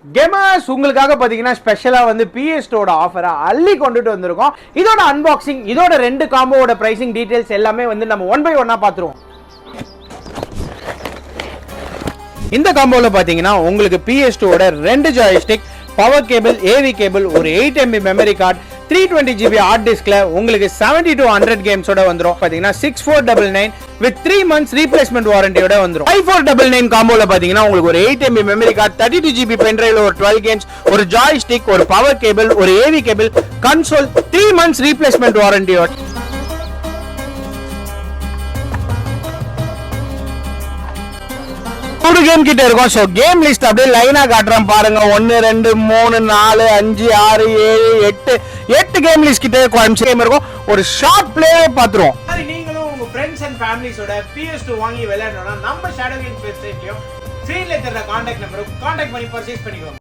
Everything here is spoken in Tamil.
கேமர்ஸ் உங்களுக்காக பாத்தீங்கன்னா ஸ்பெஷலா வந்து PS2 ஆஃபரை அள்ளி கொண்டுட்டு வந்திருக்கோம். இதோட அன்பாக்சிங், இதோட ரெண்டு காம்போவோட பிரைசிங் டீடைல்ஸ் எல்லாமே வந்து நம்ம ஒன் பை ஒன்னா பாத்துருவோம். இந்த காம்போல பாத்தீங்கன்னா உங்களுக்கு PS2 ரெண்டு joystick, power cable, AV cable, ஒரு 8MB memory card, 320GB heart டிஸ்க்ல உங்களுக்கு 70 to 100 கேம்ஸோட வந்துரும். பாத்தீங்கன்னா 6499 with 3 months replacement வாரண்டியோட வந்துரும். 5499 காம்போல பாத்தீங்கன்னா உங்களுக்கு ஒரு 8MB memory card, 32GB pen டிரைவ்ல ஒரு 12 கேம்ஸ், ஒரு ஜாய்ஸ்டிக், ஒரு பவர் கேபிள், ஒரு AV cable, console, 3 months replacement வாரண்டியோட ஒரு கேம் கிட்ட இருக்கும். சோ கேம் லிஸ்ட் அப்படியே லைனா காட்டுறேன் பாருங்க. 1 2 3 4 5 6 7 8 கேம் லிஸ்ட் கிட்ட கேம் இருக்கும். ஒரு ஷார்ட் பிளே பாத்துறோம். நீங்களும் உங்க ஃப்ரெண்ட்ஸ் அண்ட் ஃபேமிலிஸோட PS2 வாங்கி விளையாடணும்னா நம்ம ஷேடோ கேம்ஸ் வெப்சைட்லயும் ஸ்கிரீன்ல தெரியற கான்டாக்ட் நம்பருக்கு கான்டாக்ட் பண்ணி பர்ச்சேஸ் பண்ணிக்கோங்க.